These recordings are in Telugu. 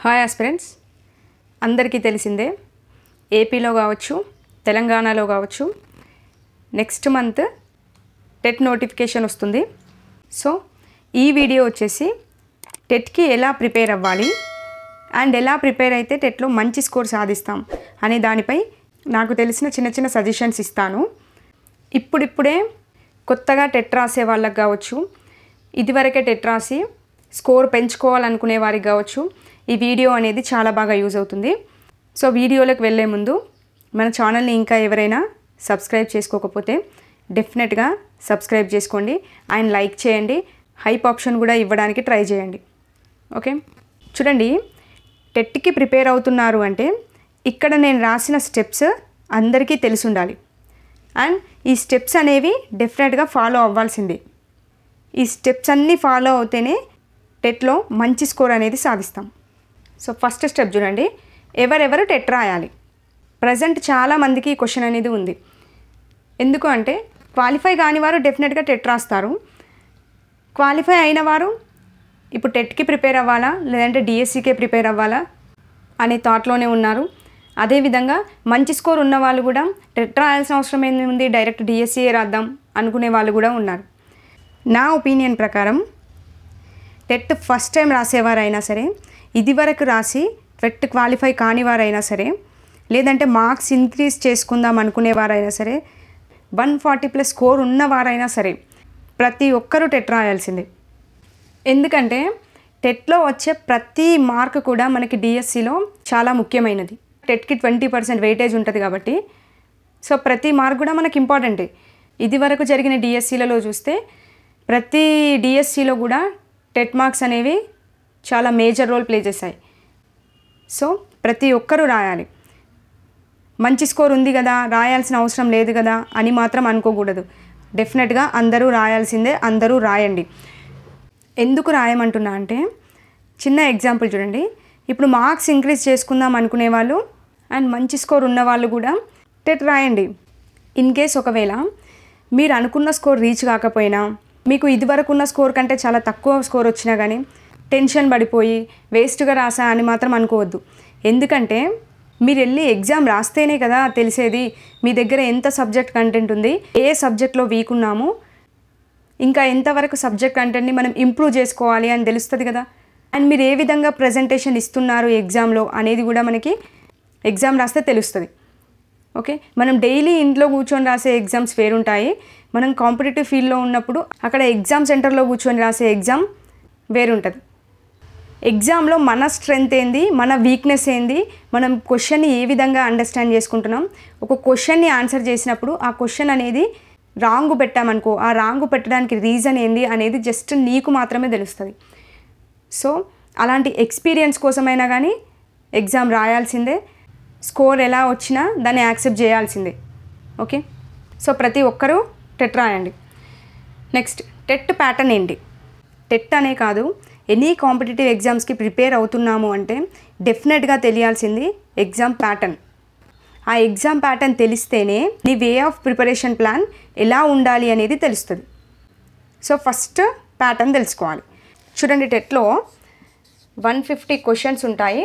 హాయ్ ఆస్పిరెంట్స్, అందరికీ తెలిసిందే ఏపీలో కావచ్చు, తెలంగాణలో కావచ్చు నెక్స్ట్ మంత్ టెట్ నోటిఫికేషన్ వస్తుంది. సో ఈ వీడియో వచ్చేసి టెట్కి ఎలా ప్రిపేర్ అవ్వాలి అండ్ ఎలా ప్రిపేర్ అయితే టెట్లో మంచి స్కోర్ సాధిస్తాం అనే దానిపై నాకు తెలిసిన చిన్న చిన్న సజెషన్స్ ఇస్తాను. ఇప్పుడిప్పుడే కొత్తగా టెట్ రాసే వాళ్ళకి కావచ్చు, ఇదివరకే టెట్ రాసి స్కోర్ పెంచుకోవాలనుకునే వారికి కావచ్చు ఈ వీడియో అనేది చాలా బాగా యూజ్ అవుతుంది. సో వీడియోలోకి వెళ్ళే ముందు మన ఛానల్ని ఇంకా ఎవరైనా సబ్స్క్రైబ్ చేసుకోకపోతే డెఫినెట్గా సబ్స్క్రైబ్ చేసుకోండి అండ్ లైక్ చేయండి. హైప్ ఆప్షన్ కూడా ఇవ్వడానికి ట్రై చేయండి. ఓకే, చూడండి, టెట్కి ప్రిపేర్ అవుతున్నారు అంటే ఇక్కడ నేను రాసిన స్టెప్స్ అందరికీ తెలిసి ఉండాలి అండ్ ఈ స్టెప్స్ అనేవి డెఫినెట్గా ఫాలో అవ్వాల్సిందే. ఈ స్టెప్స్ అన్నీ ఫాలో అవుతేనే టెట్లో మంచి స్కోర్ అనేది సాధిస్తాం. సో ఫస్ట్ స్టెప్ చూడండి, ఎవరెవరు టెట్ రాయాలి. ప్రజెంట్ చాలామందికి ఈ క్వశ్చన్ అనేది ఉంది. ఎందుకు అంటే క్వాలిఫై కాని వారు డెఫినెట్గా టెట్ రాస్తారు, క్వాలిఫై అయిన వారు ఇప్పుడు టెట్కి ప్రిపేర్ అవ్వాలా లేదంటే డిఎస్సికే ప్రిపేర్ అవ్వాలా అనే థాట్లోనే ఉన్నారు. అదేవిధంగా మంచి స్కోర్ ఉన్న వాళ్ళు కూడా టెట్ రాయాల్సిన అవసరం ఏముంది, డైరెక్ట్ డిఎస్సిఏ రాద్దాం అనుకునే వాళ్ళు కూడా ఉన్నారు. నా ఒపీనియన్ ప్రకారం టెట్ ఫస్ట్ టైం రాసేవారైనా సరే, ఇదివరకు రాసి టెట్ క్వాలిఫై కాని వారైనా సరే, లేదంటే మార్క్స్ ఇంక్రీజ్ చేసుకుందాం అనుకునేవారైనా సరే, 140+ స్కోర్ ఉన్నవారైనా సరే ప్రతి ఒక్కరూ టెట్ రాయాల్సిందే. ఎందుకంటే టెట్లో వచ్చే ప్రతి మార్క్ కూడా మనకి డిఎస్సిలో చాలా ముఖ్యమైనది. టెట్కి 20% వెయిటేజ్ ఉంటుంది కాబట్టి సో ప్రతి మార్క్ కూడా మనకి ఇంపార్టెంటే. ఇదివరకు జరిగిన డిఎస్సిలలో చూస్తే ప్రతి డిఎస్సిలో కూడా టెట్ మార్క్స్ అనేవి చాలా మేజర్ రోల్ ప్లే చేశాయి. సో ప్రతి ఒక్కరూ రాయాలి. మంచి స్కోర్ ఉంది కదా, రాయాల్సిన అవసరం లేదు కదా అని మాత్రం అనుకోకూడదు. డెఫినెట్గా అందరూ రాయాల్సిందే, అందరూ రాయండి. ఎందుకు రాయమంటున్నా అంటే చిన్న ఎగ్జాంపుల్ చూడండి. ఇప్పుడు మార్క్స్ ఇంక్రీజ్ చేసుకుందాం అనుకునే వాళ్ళు అండ్ మంచి స్కోర్ ఉన్న వాళ్ళు కూడా టెట్ రాయండి. ఇన్ కేస్ ఒకవేళ మీరు అనుకున్న స్కోర్ రీచ్ కాకపోయినా, మీకు ఇదివరకు ఉన్న స్కోర్ కంటే చాలా తక్కువ స్కోర్ వచ్చినా కానీ టెన్షన్ పడిపోయి వేస్ట్గా రాసా అని మాత్రం అనుకోవద్దు. ఎందుకంటే మీరు వెళ్ళి ఎగ్జామ్ రాస్తేనే కదా తెలిసేది మీ దగ్గర ఎంత సబ్జెక్ట్ కంటెంట్ ఉంది, ఏ సబ్జెక్ట్లో వీక్ ఉన్నాము, ఇంకా ఎంతవరకు సబ్జెక్ట్ కంటెంట్ని మనం ఇంప్రూవ్ చేసుకోవాలి అని తెలుస్తుంది కదా. అండ్ మీరు ఏ విధంగా ప్రజెంటేషన్ ఇస్తున్నారు ఎగ్జామ్లో అనేది కూడా మనకి ఎగ్జామ్ రాస్తే తెలుస్తుంది. ఓకే, మనం డైలీ ఇంట్లో కూర్చొని రాసే ఎగ్జామ్స్ వేరుంటాయి, మనం కాంపిటేటివ్ ఫీల్డ్లో ఉన్నప్పుడు అక్కడ ఎగ్జామ్ సెంటర్లో కూర్చొని రాసే ఎగ్జామ్ వేరుంటుంది. ఎగ్జామ్లో మన స్ట్రెంగ్త్ ఏంది, మన వీక్నెస్ ఏంది, మనం క్వశ్చన్ని ఏ విధంగా అండర్స్టాండ్ చేసుకుంటున్నాం, ఒక క్వశ్చన్ని ఆన్సర్ చేసినప్పుడు ఆ క్వశ్చన్ అనేది రాంగ్ పెట్టామనుకో, ఆ రాంగ్ పెట్టడానికి రీజన్ ఏంది అనేది జస్ట్ నీకు మాత్రమే తెలుస్తుంది. సో అలాంటి ఎక్స్పీరియన్స్ కోసమైనా కానీ ఎగ్జామ్ రాయాల్సిందే, స్కోర్ ఎలా వచ్చినా దాన్ని యాక్సెప్ట్ చేయాల్సిందే. ఓకే, సో ప్రతి ఒక్కరూ టెట్ రాయండి. నెక్స్ట్, టెట్ ప్యాటర్న్ ఏంటి? టెట్ అనే కాదు, ఎనీ కాంపిటేటివ్ ఎగ్జామ్స్కి ప్రిపేర్ అవుతున్నాము అంటే డెఫినెట్గా తెలియాల్సింది ఎగ్జామ్ ప్యాటర్న్. ఆ ఎగ్జామ్ ప్యాటర్న్ తెలిస్తేనే నీ వే ఆఫ్ ప్రిపరేషన్ ప్లాన్ ఎలా ఉండాలి అనేది తెలుస్తుంది. సో ఫస్ట్ ప్యాటర్న్ తెలుసుకోవాలి. చూడండి, టెట్లో 150 క్వశ్చన్స్ ఉంటాయి,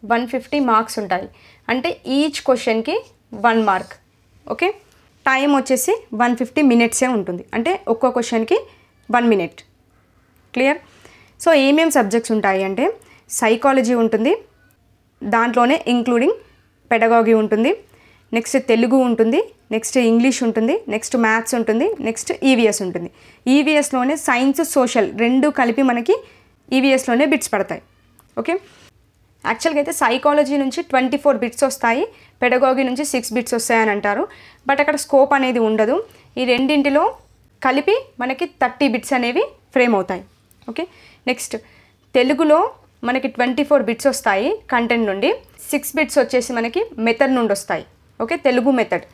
150 మార్క్స్ ఉంటాయి. అంటే ఈచ్ క్వశ్చన్కి 1 మార్క్. ఓకే, టైం వచ్చేసి 150 మినిట్సే ఉంటుంది. అంటే ఒక్కో క్వశ్చన్కి 1 మినిట్. క్లియర్? సో ఏమేమి సబ్జెక్ట్స్ ఉంటాయి అంటే సైకాలజీ ఉంటుంది, దాంట్లోనే ఇంక్లూడింగ్ పెడగాగి ఉంటుంది, నెక్స్ట్ తెలుగు ఉంటుంది, నెక్స్ట్ ఇంగ్లీష్ ఉంటుంది, నెక్స్ట్ మ్యాథ్స్ ఉంటుంది, నెక్స్ట్ ఈవీఎస్ ఉంటుంది. ఈవీఎస్లోనే సైన్స్ సోషల్ రెండు కలిపి మనకి ఈవీఎస్లోనే బిట్స్ పడతాయి. ఓకే, యాక్చువల్గా అయితే సైకాలజీ నుంచి 24 బిట్స్ వస్తాయి, పెడగాగి నుంచి 6 బిట్స్ వస్తాయని అంటారు. బట్ అక్కడ స్కోప్ అనేది ఉండదు. ఈ రెండింటిలో కలిపి మనకి 30 బిట్స్ అనేవి ఫ్రేమ్ అవుతాయి. ఓకే, నెక్స్ట్ తెలుగులో మనకి 24 బిట్స్ వస్తాయి కంటెంట్ నుండి, 6 బిట్స్ వచ్చేసి మనకి మెథడ్ నుండి వస్తాయి. Okay, Telugu method.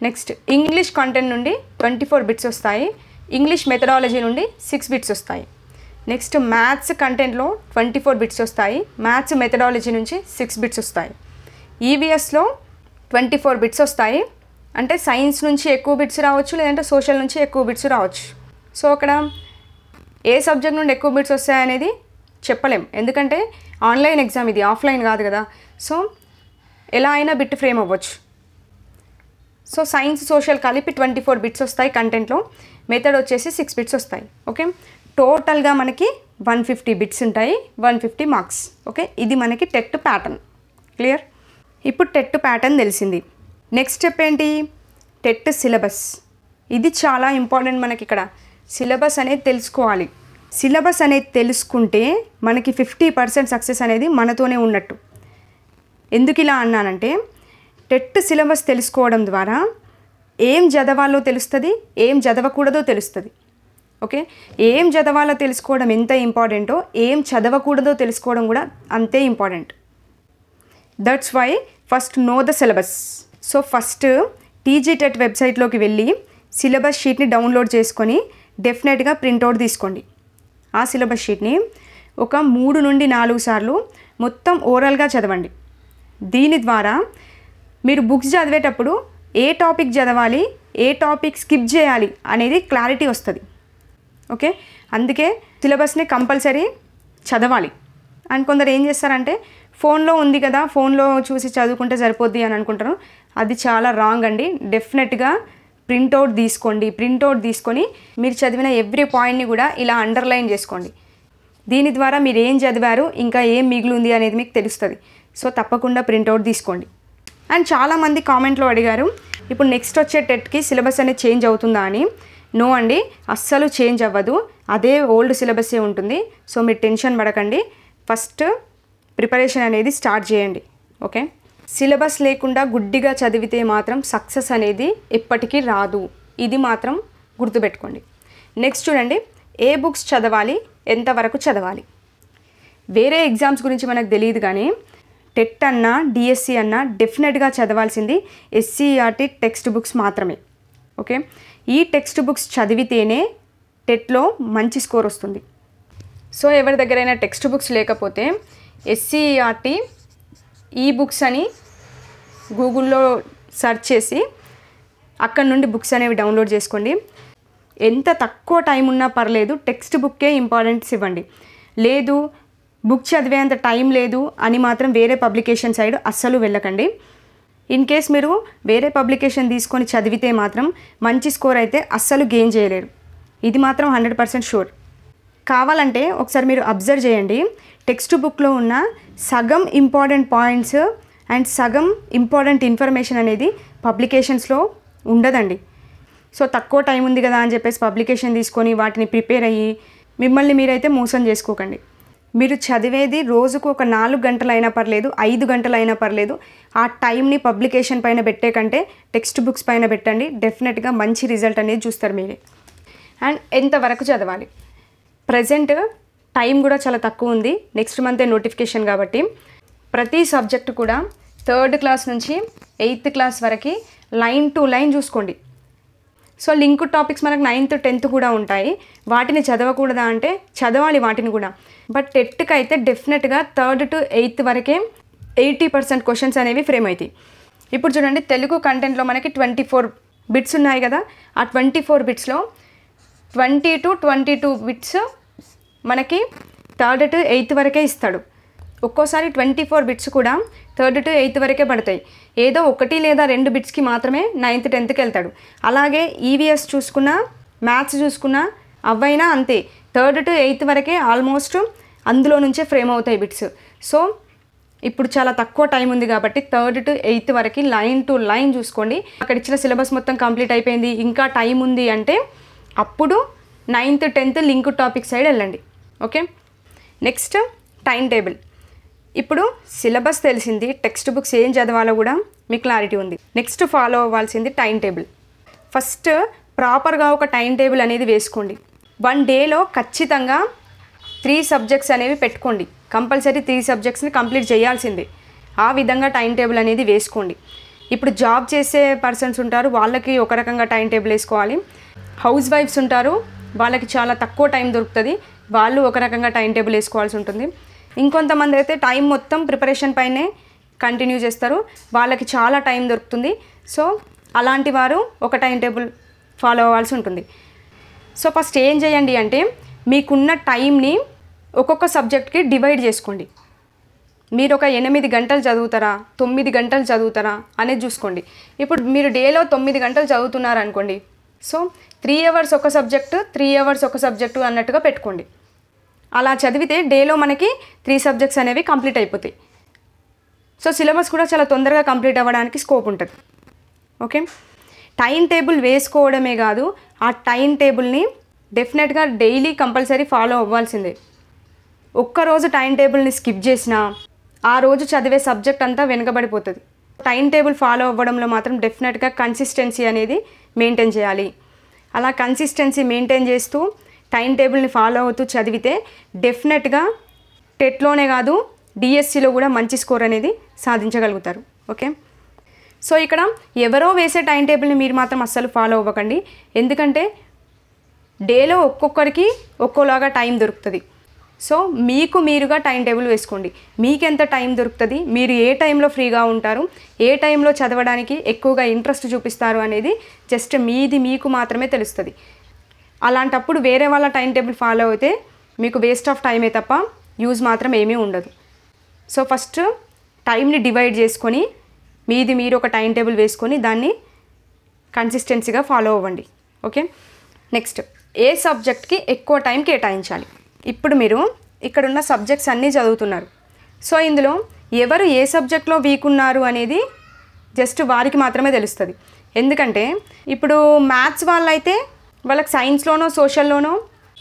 Next English content నుండి 24 బిట్స్ వస్తాయి, ఇంగ్లీష్ మెథడాలజీ నుండి 6 బిట్స్ వస్తాయి. నెక్స్ట్ మ్యాథ్స్ కంటెంట్లో 24 బిట్స్ వస్తాయి, మ్యాథ్స్ మెథడాలజీ నుంచి 6 బిట్స్ వస్తాయి. ఈవీఎస్లో 24 బిట్స్ వస్తాయి, అంటే సైన్స్ నుంచి ఎక్కువ బిట్స్ రావచ్చు, లేదంటే సోషల్ నుంచి ఎక్కువ బిట్స్ రావచ్చు. సో అక్కడ ఏ సబ్జెక్ట్ నుండి ఎక్కువ బిట్స్ వస్తాయనేది చెప్పలేం, ఎందుకంటే ఆన్లైన్ ఎగ్జామ్ ఇది, ఆఫ్లైన్ కాదు కదా. సో ఎలా అయినా బిట్ ఫ్రేమ్ అవ్వచ్చు. సో సైన్స్ సోషల్ కలిపి 24 బిట్స్ వస్తాయి కంటెంట్లో, మెథడ్ వచ్చేసి 6 బిట్స్ వస్తాయి. ఓకే, టోటల్గా మనకి 150 బిట్స్ ఉంటాయి, 150 మార్క్స్. ఓకే, ఇది మనకి టెట్ ప్యాటర్న్. క్లియర్? ఇప్పుడు టెట్ ప్యాటర్న్ తెలిసింది. నెక్స్ట్ స్టెప్ ఏంటి? TET syllabus. ఇది చాలా ఇంపార్టెంట్ మనకి. ఇక్కడ సిలబస్ అనేది తెలుసుకోవాలి. సిలబస్ అనేది తెలుసుకుంటే మనకి 50% సక్సెస్ అనేది మనతోనే ఉన్నట్టు. ఎందుకు ఇలా అన్నానంటే, టెట్ సిలబస్ తెలుసుకోవడం ద్వారా ఏం చదవాలో తెలుస్తుంది, ఏం చదవకూడదో తెలుస్తుంది. ఓకే, ఏం చదవాలో తెలుసుకోవడం ఎంత ఇంపార్టెంటో ఏం చదవకూడదో తెలుసుకోవడం కూడా అంతే important. That's why first know the syllabus. So first TG TET వెబ్సైట్లోకి వెళ్ళి సిలబస్ షీట్ని డౌన్లోడ్ చేసుకొని డెఫినెట్గా ప్రింట్అవుట్ తీసుకోండి. ఆ సిలబస్ షీట్ని ఒక 3 నుండి 4 సార్లు మొత్తం ఓరల్గా చదవండి. దీని ద్వారా మీరు బుక్స్ చదివేటప్పుడు ఏ టాపిక్ చదవాలి, ఏ టాపిక్ స్కిప్ చేయాలి అనేది క్లారిటీ వస్తుంది. ఓకే, అందుకే సిలబస్ని కంపల్సరీ చదవాలి. అండ్ కొందరు ఏం చేస్తారంటే, ఫోన్లో ఉంది కదా, ఫోన్లో చూసి చదువుకుంటే సరిపోద్ది అని అనుకుంటారు. అది చాలా రాంగ్ అండి. డెఫినెట్గా ప్రింట్అవుట్ తీసుకోండి. ప్రింట్అవుట్ తీసుకొని మీరు చదివిన ఎవ్రీ పాయింట్ని కూడా ఇలా అండర్లైన్ చేసుకోండి. దీని ద్వారా మీరు ఏం చదివారు, ఇంకా ఏం మిగిలింది అనేది మీకు తెలుస్తుంది. సో తప్పకుండా ప్రింట్అవుట్ తీసుకోండి. అండ్ చాలామంది కామెంట్లో అడిగారు, ఇప్పుడు నెక్స్ట్ వచ్చే టెట్కి సిలబస్ అనేది చేంజ్ అవుతుందా అని. నో అండి, అస్సలు చేంజ్ అవ్వదు, అదే ఓల్డ్ సిలబస్సే ఉంటుంది. సో మీరు టెన్షన్ పడకండి, ఫస్ట్ ప్రిపరేషన్ అనేది స్టార్ట్ చేయండి. ఓకే, సిలబస్ లేకుండా గుడ్డిగా చదివితే మాత్రం సక్సెస్ అనేది ఎప్పటికీ రాదు. ఇది మాత్రం గుర్తుపెట్టుకోండి. నెక్స్ట్ చూడండి, ఏ బుక్స్ చదవాలి, ఎంతవరకు చదవాలి. వేరే ఎగ్జామ్స్ గురించి మనకు తెలియదు, కానీ టెట్ అన్నా డిఎస్సి అన్నా డెఫినెట్గా చదవాల్సింది ఎస్సీఆర్టీ టెక్స్ట్ బుక్స్ మాత్రమే. ఓకే, ఈ టెక్స్ట్ బుక్స్ చదివితేనే టెట్లో మంచి స్కోర్ వస్తుంది. సో ఎవరి దగ్గరైనా టెక్స్ట్ బుక్స్ లేకపోతే ఎస్సీఆర్టీ ఈ బుక్స్ అని గూగుల్లో సెర్చ్ చేసి అక్కడ నుండి బుక్స్ అనేవి డౌన్లోడ్ చేసుకోండి. ఎంత తక్కువ టైం ఉన్నా పర్లేదు, టెక్స్ట్ బుక్కే ఇంపార్టెన్స్ ఇవ్వండి. లేదు బుక్ చదివేంత టైం లేదు అని మాత్రం వేరే పబ్లికేషన్ సైడ్ అస్సలు వెళ్ళకండి. ఇన్ కేస్ మీరు వేరే పబ్లికేషన్ తీసుకొని చదివితే మాత్రం మంచి స్కోర్ అయితే అస్సలు గెయిన్ చేయలేరు. ఇది మాత్రం 100% షూర్. కావాలంటే ఒకసారి మీరు అబ్జర్వ్ చేయండి, టెక్స్ట్ బుక్లో ఉన్న సగం ఇంపార్టెంట్ పాయింట్స్ అండ్ సగం ఇంపార్టెంట్ ఇన్ఫర్మేషన్ అనేది పబ్లికేషన్స్లో ఉండదండి. సో తక్కువ టైం ఉంది కదా అని చెప్పేసి పబ్లికేషన్ తీసుకొని వాటిని ప్రిపేర్ అయ్యి మిమ్మల్ని మీరైతే మోసం చేసుకోకండి. మీరు చదివేది రోజుకు ఒక 4 గంటలైనా పర్లేదు, 5 గంటలైనా పర్లేదు, ఆ టైంని పబ్లికేషన్ పైన పెట్టే కంటే టెక్స్ట్ బుక్స్ పైన పెట్టండి. డెఫినెట్గా మంచి రిజల్ట్ అనేది చూస్తారు మీరే. అండ్ ఎంతవరకు చదవాలి, ప్రజెంట్ టైం కూడా చాలా తక్కువ ఉంది. నెక్స్ట్ మంతే నోటిఫికేషన్ కాబట్టి ప్రతి సబ్జెక్టు కూడా 3rd క్లాస్ నుంచి 8th క్లాస్ వరకు లైన్ టు లైన్ చూసుకోండి. సో లింక్ టాపిక్స్ మనకు 9th 10th కూడా ఉంటాయి. వాటిని చదవకూడదా అంటే చదవాలి వాటిని కూడా. బట్ టెట్కి అయితే డెఫినెట్గా 3rd to 8th వరకే 80% క్వశ్చన్స్ అనేవి ఫ్రేమ్ అవుతాయి. ఇప్పుడు చూడండి, తెలుగు కంటెంట్లో మనకి 24 బిట్స్ ఉన్నాయి కదా, ఆ 24 బిట్స్లో 20 to 22 బిట్స్ మనకి 3rd to 8th వరకే ఇస్తాడు. ఒక్కోసారి 24 బిట్స్ కూడా 3rd to 8th వరకే పడతాయి. ఏదో 1 లేదా 2 బిట్స్కి మాత్రమే 9th 10thకి వెళ్తాడు. అలాగే ఈవీఎస్ చూసుకున్నా, మ్యాథ్స్ చూసుకున్నా అవైనా అంతే, 3rd to 8th వరకే ఆల్మోస్ట్ అందులో నుంచే ఫ్రేమ్ అవుతాయి బిట్స్. సో ఇప్పుడు చాలా తక్కువ టైం ఉంది కాబట్టి 3rd to 8th వరకు లైన్ టు లైన్ చూసుకోండి. అక్కడ ఇచ్చిన సిలబస్ మొత్తం కంప్లీట్ అయిపోయింది, ఇంకా టైం ఉంది అంటే అప్పుడు 9th 10th link topic side వెళ్ళండి. Okay, next time table. ఇప్పుడు సిలబస్ తెలిసింది, టెక్స్ట్ బుక్స్ ఏం చదవాలో కూడా మీకు క్లారిటీ ఉంది. నెక్స్ట్ ఫాలో అవ్వాల్సింది టైం టేబుల్. ఫస్ట్ ప్రాపర్గా ఒక టైం టేబుల్ అనేది వేసుకోండి. 1 డేలో ఖచ్చితంగా 3 సబ్జెక్ట్స్ అనేవి పెట్టుకోండి. కంపల్సరీ 3 సబ్జెక్ట్స్ని కంప్లీట్ చేయాల్సిందే. ఆ విధంగా టైం టేబుల్ అనేది వేసుకోండి. ఇప్పుడు జాబ్ చేసే పర్సన్స్ ఉంటారు, వాళ్ళకి ఒక రకంగా టైం టేబుల్ వేసుకోవాలి. హౌస్ వైఫ్స్ ఉంటారు, వాళ్ళకి చాలా తక్కువ టైం దొరుకుతుంది, వాళ్ళు ఒక రకంగా టైం టేబుల్ వేసుకోవాల్సి ఉంటుంది. ఇంకొంతమంది అయితే టైం మొత్తం ప్రిపరేషన్ పైనే కంటిన్యూ చేస్తారు, వాళ్ళకి చాలా టైం దొరుకుతుంది. సో అలాంటి వారు ఒక టైం టేబుల్ ఫాలో అవ్వాల్సి ఉంటుంది. సో ఫస్ట్ ఏం చేయండి అంటే, మీకున్న టైంని ఒక్కొక్క సబ్జెక్ట్కి డివైడ్ చేసుకోండి. మీరు ఒక 8 గంటలు చదువుతారా, 9 గంటలు చదువుతారా అనేది చూసుకోండి. ఇప్పుడు మీరు డేలో 9 గంటలు చదువుతున్నారు అనుకోండి. సో 3 అవర్స్ ఒక సబ్జెక్టు, 3 అవర్స్ ఒక సబ్జెక్టు అన్నట్టుగా పెట్టుకోండి. అలా చదివితే డేలో మనకి 3 సబ్జెక్ట్స్ అనేవి కంప్లీట్ అయిపోతాయి. సో సిలబస్ కూడా చాలా తొందరగా కంప్లీట్ అవ్వడానికి స్కోప్ ఉంటుంది. ఓకే, టైం టేబుల్ వేసుకోవడమే కాదు, ఆ టైం టేబుల్ని డెఫినెట్గా డైలీ కంపల్సరీ ఫాలో అవ్వాల్సిందే. ఒక్కరోజు టైం టేబుల్ని స్కిప్ చేసినా ఆ రోజు చదివే సబ్జెక్ట్ అంతా వెనుకబడిపోతుంది. టైం టేబుల్ ఫాలో అవ్వడంలో మాత్రం డెఫినెట్గా కన్సిస్టెన్సీ అనేది మెయింటైన్ చేయాలి. అలా కన్సిస్టెన్సీ మెయింటైన్ చేస్తూ టైం టేబుల్ని ఫాలో అవుతూ చదివితే డెఫినెట్గా టెట్లోనే కాదు డిఎస్సిలో కూడా మంచి స్కోర్ అనేది సాధించగలుగుతారు. ఓకే, సో ఇక్కడ ఎవరో వేసే టైం టేబుల్ని మీరు మాత్రం అస్సలు ఫాలో అవ్వకండి. ఎందుకంటే డేలో ఒక్కొక్కరికి ఒక్కోలాగా టైం దొరుకుతుంది. సో మీకు మీరుగా టైం టేబుల్ వేసుకోండి. మీకెంత టైం దొరుకుతుంది, మీరు ఏ టైంలో ఫ్రీగా ఉంటారు, ఏ టైంలో చదవడానికి ఎక్కువగా ఇంట్రెస్ట్ చూపిస్తారు అనేది జస్ట్ మీది మీకు మాత్రమే తెలుస్తుంది. అలాంటప్పుడు వేరే వాళ్ళ టైం టేబుల్ ఫాలో అయితే మీకు వేస్ట్ ఆఫ్ టైమే తప్ప యూజ్ మాత్రం ఏమీ ఉండదు. సో ఫస్ట్ టైంని డివైడ్ చేసుకొని మీది మీరు ఒక టైం టేబుల్ వేసుకొని దాన్ని కన్సిస్టెన్సీగా ఫాలో అవ్వండి. ఓకే, నెక్స్ట్ ఏ సబ్జెక్ట్కి ఎక్కువ టైం కేటాయించాలి. ఇప్పుడు మీరు ఇక్కడున్న సబ్జెక్ట్స్ అన్నీ చదువుతున్నారు. సో ఇందులో ఎవరు ఏ సబ్జెక్ట్లో వీక్ ఉన్నారు అనేది జస్ట్ వారికి మాత్రమే తెలుస్తుంది. ఎందుకంటే ఇప్పుడు మ్యాథ్స్ వాళ్ళైతే వాళ్ళకి సైన్స్లోనో సోషల్లోనో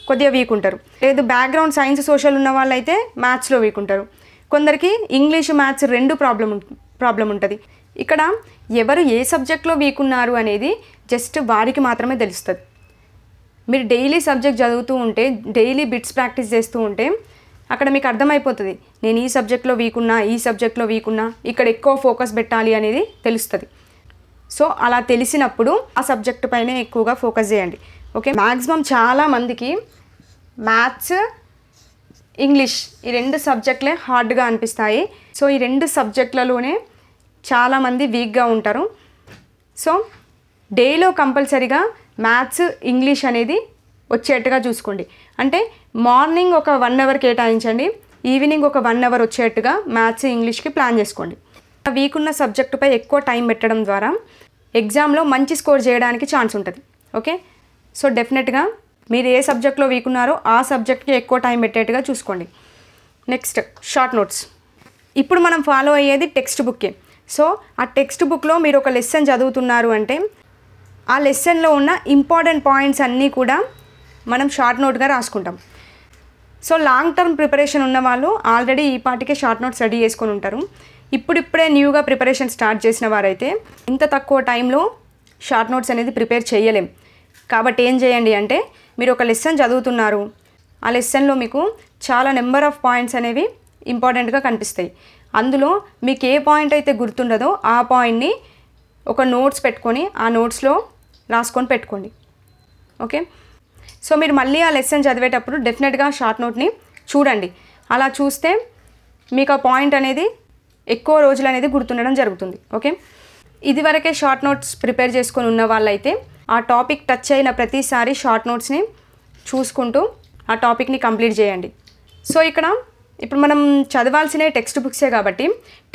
కొద్దిగా వీక్ ఉంటారు. లేదు బ్యాక్గ్రౌండ్ సైన్స్ సోషల్ ఉన్న వాళ్ళైతే మ్యాథ్స్లో వీక్ ఉంటారు. కొందరికి ఇంగ్లీష్ మ్యాథ్స్ రెండు ప్రాబ్లం ఉంటుంది. ఇక్కడ ఎవరు ఏ సబ్జెక్ట్లో వీక్ ఉన్నారు అనేది జస్ట్ వారికి మాత్రమే తెలుస్తుంది. మీరు డైలీ సబ్జెక్ట్ చదువుతూ ఉంటే, డైలీ బిట్స్ ప్రాక్టీస్ చేస్తూ ఉంటే అక్కడ మీకు అర్థమైపోతుంది, నేను ఈ సబ్జెక్ట్లో వీక్ ఉన్నా, ఈ సబ్జెక్ట్లో వీక్ ఉన్నా, ఇక్కడ ఎక్కువ ఫోకస్ పెట్టాలి అనేది తెలుస్తుంది. సో అలా తెలిసినప్పుడు ఆ సబ్జెక్టు పైనే ఎక్కువగా ఫోకస్ చేయండి. ఓకే, మ్యాక్సిమం చాలామందికి మ్యాథ్స్, ఇంగ్లీష్ ఈ 2 సబ్జెక్టులే హార్డ్గా అనిపిస్తాయి. సో ఈ 2 సబ్జెక్టులలోనే చాలామంది వీక్గా ఉంటారు. సో డేలో కంపల్సరీగా మ్యాథ్స్, ఇంగ్లీష్ అనేది వచ్చేట్టుగా చూసుకోండి. అంటే మార్నింగ్ ఒక 1 అవర్ కేటాయించండి, ఈవినింగ్ ఒక 1 అవర్ వచ్చేట్టుగా మ్యాథ్స్, ఇంగ్లీష్కి ప్లాన్ చేసుకోండి. వీక్ ఉన్న సబ్జెక్టుపై ఎక్కువ టైం పెట్టడం ద్వారా ఎగ్జామ్లో మంచి స్కోర్ చేయడానికి ఛాన్స్ ఉంటుంది. ఓకే, సో డెఫినెట్గా మీరు ఏ సబ్జెక్ట్లో వీక్ ఉన్నారో ఆ సబ్జెక్ట్కి ఎక్కువ టైం పెట్టేట్టుగా చూసుకోండి. Next short notes. ఇప్పుడు మనం ఫాలో అయ్యేది టెక్స్ట్ బుక్కే. సో ఆ టెక్స్ట్ బుక్లో మీరు ఒక లెసన్ చదువుతున్నారు అంటే ఆ లెసన్లో ఉన్న ఇంపార్టెంట్ పాయింట్స్ అన్నీ కూడా మనం షార్ట్ నోట్గా రాసుకుంటాం. సో లాంగ్ టర్మ్ ప్రిపరేషన్ ఉన్న వాళ్ళు ఆల్రెడీ ఈ పాటికే షార్ట్ నోట్స్ రెడీ చేసుకొని ఉంటారు. ఇప్పుడిప్పుడే న్యూగా ప్రిపరేషన్ స్టార్ట్ చేసిన వారైతే ఇంత తక్కువ టైంలో షార్ట్ నోట్స్ అనేది ప్రిపేర్ చేయలేం. కాబట్టి ఏం చేయండి అంటే, మీరు ఒక లెసన్ చదువుతున్నారు, ఆ లెసన్లో మీకు చాలా నెంబర్ ఆఫ్ పాయింట్స్ అనేవి ఇంపార్టెంట్గా కనిపిస్తాయి. అందులో మీకు ఏ పాయింట్ అయితే గుర్తుండదో ఆ పాయింట్ని ఒక నోట్స్ పెట్టుకొని ఆ నోట్స్లో రాసుకొని పెట్టుకోండి. ఓకే, సో మీరు మళ్ళీ ఆ లెసన్ చదివేటప్పుడు డెఫినెట్గా షార్ట్ నోట్ని చూడండి. అలా చూస్తే మీకు ఆ పాయింట్ అనేది ఎక్కువ రోజులు అనేది గుర్తుండడం జరుగుతుంది. ఓకే, ఇదివరకే షార్ట్ నోట్స్ ప్రిపేర్ చేసుకొని ఉన్న వాళ్ళైతే ఆ టాపిక్ టచ్ అయిన ప్రతిసారి షార్ట్ నోట్స్ని చూసుకుంటూ ఆ టాపిక్ని కంప్లీట్ చేయండి. సో ఇప్పుడు మనం చదవాల్సిన టెక్స్ట్ బుక్సే కాబట్టి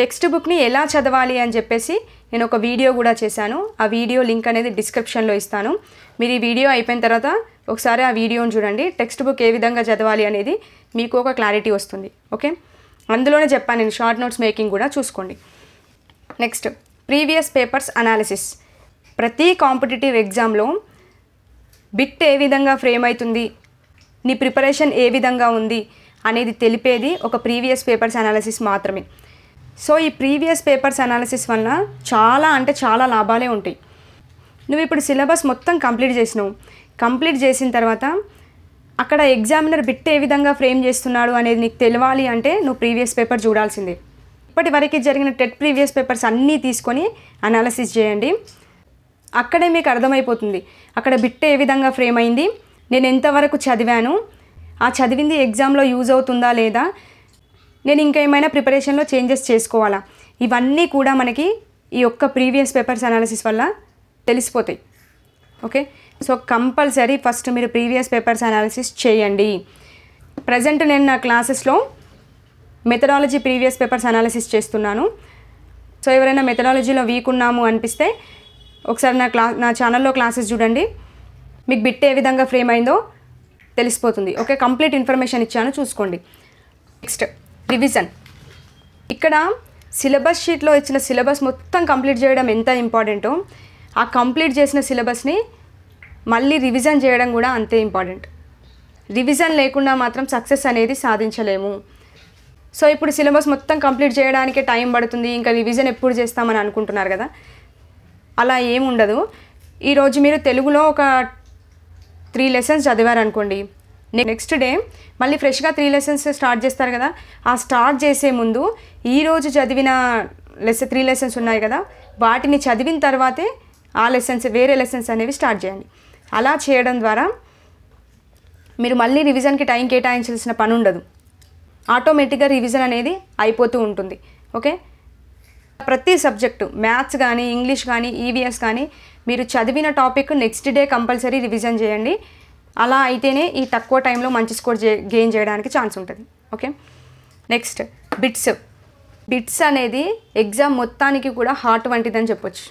టెక్స్ట్ బుక్ని ఎలా చదవాలి అని చెప్పేసి నేను ఒక వీడియో కూడా చేశాను. ఆ వీడియో లింక్ అనేది డిస్క్రిప్షన్లో ఇస్తాను. మీరు ఈ వీడియో అయిపోయిన తర్వాత ఒకసారి ఆ వీడియోని చూడండి. టెక్స్ట్ బుక్ ఏ విధంగా చదవాలి అనేది మీకు ఒక క్లారిటీ వస్తుంది. ఓకే, అందులోనే చెప్పాను నేను, షార్ట్ నోట్స్ మేకింగ్ కూడా చూసుకోండి. Next previous papers analysis. ప్రతి కాంపిటేటివ్ ఎగ్జామ్లో బిట్ ఏ విధంగా ఫ్రేమ్ అవుతుంది, నీ ప్రిపరేషన్ ఏ విధంగా ఉంది అనేది తెలిపేది ఒక ప్రీవియస్ పేపర్స్ అనాలిసిస్ మాత్రమే. సో ఈ ప్రీవియస్ పేపర్స్ అనాలిసిస్ వల్ల చాలా అంటే చాలా లాభాలే ఉంటాయి. నువ్వు ఇప్పుడు సిలబస్ మొత్తం కంప్లీట్ చేసిన తర్వాత అక్కడ ఎగ్జామినర్ బిట్ ఏ విధంగా ఫ్రేమ్ చేస్తున్నాడు అనేది నీకు తెలియాలి అంటే నువ్వు ప్రీవియస్ పేపర్ చూడాల్సిందే. ఇప్పటి వరకు జరిగిన టెట్ ప్రీవియస్ పేపర్స్ అన్నీ తీసుకొని అనాలిసిస్ చేయండి. అక్కడే మీకు అర్థమైపోతుంది అక్కడ బిట్ ఏ విధంగా ఫ్రేమ్ అయింది, నేను ఎంతవరకు చదివాను, ఆ చదివింది ఎగ్జామ్లో యూజ్ అవుతుందా లేదా, నేను ఇంకా ఏమైనా ప్రిపరేషన్లో చేంజెస్ చేసుకోవాలా, ఇవన్నీ కూడా మనకి ఈ ఒక్క ప్రీవియస్ పేపర్స్ అనాలిసిస్ వల్ల తెలిసిపోతాయి. ఓకే, సో కంపల్సరీ ఫస్ట్ మీరు ప్రీవియస్ పేపర్స్ అనాలిసిస్ చేయండి. ప్రజెంట్ నేను నా క్లాసెస్లో మెథడాలజీ ప్రీవియస్ పేపర్స్ అనాలిసిస్ చేస్తున్నాను. సో ఎవరైనా మెథడాలజీలో వీక్ ఉన్నాము అనిపిస్తే ఒకసారి నా ఛానల్లో క్లాసెస్ చూడండి. మీకు బిట్ ఏ విధంగా ఫ్రేమ్ అయిందో తెలిసిపోతుంది. ఓకే, కంప్లీట్ ఇన్ఫర్మేషన్ ఇచ్చాను, చూసుకోండి. Next revision. ఇక్కడ సిలబస్ షీట్లో ఇచ్చిన సిలబస్ మొత్తం కంప్లీట్ చేయడం ఎంత ఇంపార్టెంటో, ఆ కంప్లీట్ చేసిన సిలబస్ని మళ్ళీ రివిజన్ చేయడం కూడా అంతే ఇంపార్టెంట్. రివిజన్ లేకుండా మాత్రం సక్సెస్ అనేది సాధించలేము. సో ఇప్పుడు సిలబస్ మొత్తం కంప్లీట్ చేయడానికే టైం పడుతుంది, ఇంకా రివిజన్ ఎప్పుడు చేస్తామని అనుకుంటున్నారు కదా, అలా ఏముండదు. ఈరోజు మీరు తెలుగులో ఒక 3 లెసన్స్ చదివారనుకోండి, నెక్స్ట్ డే మళ్ళీ ఫ్రెష్గా 3 లెసన్స్ స్టార్ట్ చేస్తారు కదా, ఆ స్టార్ట్ చేసే ముందు ఈరోజు చదివిన 3 లెసన్స్ ఉన్నాయి కదా, వాటిని చదివిన తర్వాతే ఆ లెసన్స్ వేరే లెసన్స్ అనేవి స్టార్ట్ చేయండి. అలా చేయడం ద్వారా మీరు మళ్ళీ రివిజన్కి టైం కేటాయించాల్సిన పని ఉండదు. ఆటోమేటిక్గా రివిజన్ అనేది అయిపోతూ ఉంటుంది. ఓకే, ప్రతి సబ్జెక్టు మ్యాథ్స్ కానీ ఇంగ్లీష్ కానీ ఈవీఎస్ కానీ మీరు చదివిన topic next day compulsory revision చేయండి. అలా అయితేనే ఈ తక్కువ టైంలో మంచి స్కోర్ గెయిన్ చేయడానికి ఛాన్స్ ఉంటుంది. ఓకే, నెక్స్ట్ బిట్స్ అనేది ఎగ్జామ్ మొత్తానికి కూడా హార్ట్ వంటిదని చెప్పొచ్చు.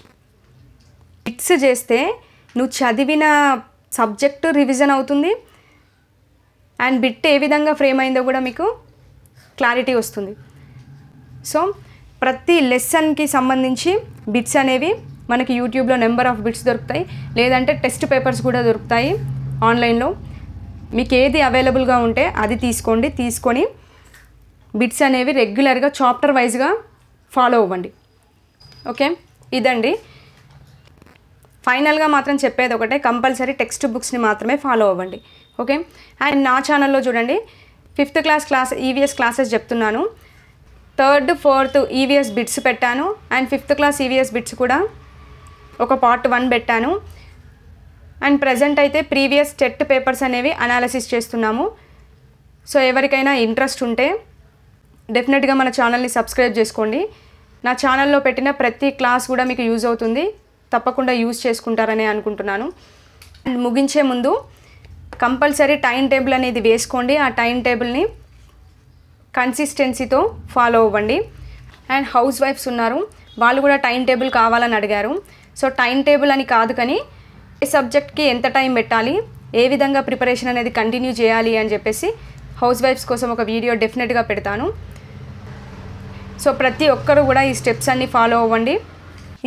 బిట్స్ చేస్తే నువ్వు చదివిన సబ్జెక్టు రివిజన్ అవుతుంది, అండ్ బిట్ ఏ విధంగా ఫ్రేమ్ అయిందో కూడా మీకు క్లారిటీ వస్తుంది. సో ప్రతి లెసన్కి సంబంధించి బిట్స్ అనేవి మనకి యూట్యూబ్లో నెంబర్ ఆఫ్ బిట్స్ దొరుకుతాయి, లేదంటే టెస్ట్ పేపర్స్ కూడా దొరుకుతాయి ఆన్లైన్లో. మీకు ఏది అవైలబుల్గా ఉంటే అది తీసుకొని బిట్స్ అనేవి రెగ్యులర్గా చాప్టర్ వైజ్గా ఫాలో అవ్వండి. ఓకే, ఇదండి. ఫైనల్గా మాత్రం చెప్పేది ఒకటే, కంపల్సరీ టెక్స్ట్ బుక్స్ని మాత్రమే ఫాలో అవ్వండి. ఓకే, అండ్ నా ఛానల్లో చూడండి 5th క్లాస్ ఈవీఎస్ క్లాసెస్ చెప్తున్నాను. 3rd 4th ఈవీఎస్ బిట్స్ పెట్టాను, and 5th class EVS bits కూడా ఒక పార్ట్ 1 పెట్టాను. అండ్ ప్రజెంట్ అయితే ప్రీవియస్ టెట్ పేపర్స్ అనేవి అనాలిసిస్ చేస్తున్నాము. సో ఎవరికైనా ఇంట్రెస్ట్ ఉంటే డెఫినెట్గా మన ఛానల్ని సబ్స్క్రైబ్ చేసుకోండి. నా ఛానల్లో పెట్టిన ప్రతి క్లాస్ కూడా మీకు యూజ్ అవుతుంది, తప్పకుండా యూజ్ చేసుకుంటారని అనుకుంటున్నాను. అండ్ ముగించే ముందు కంపల్సరీ టైం టేబుల్ అనేది వేసుకోండి. ఆ టైం టేబుల్ని కన్సిస్టెన్సీతో ఫాలో అవ్వండి. అండ్ హౌస్ వైఫ్స్ ఉన్నారు, వాళ్ళు కూడా టైం టేబుల్ కావాలని అడిగారు. సో టైం టేబుల్ అని కాదు, కానీ ఏ సబ్జెక్ట్కి ఎంత టైం పెట్టాలి, ఏ విధంగా ప్రిపరేషన్ అనేది కంటిన్యూ చేయాలి అని చెప్పేసి హౌస్ వైఫ్స్ కోసం ఒక వీడియో డెఫినెట్గా పెడతాను. సో ప్రతి ఒక్కరు కూడా ఈ స్టెప్స్ అన్నీ ఫాలో అవ్వండి.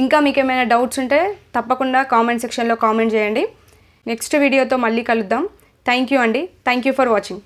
ఇంకా మీకు ఏమైనా డౌట్స్ ఉంటే తప్పకుండా కామెంట్ సెక్షన్లో కామెంట్ చేయండి. నెక్స్ట్ వీడియోతో మళ్ళీ కలుద్దాం. థ్యాంక్ యూ అండి. Thank you for watching.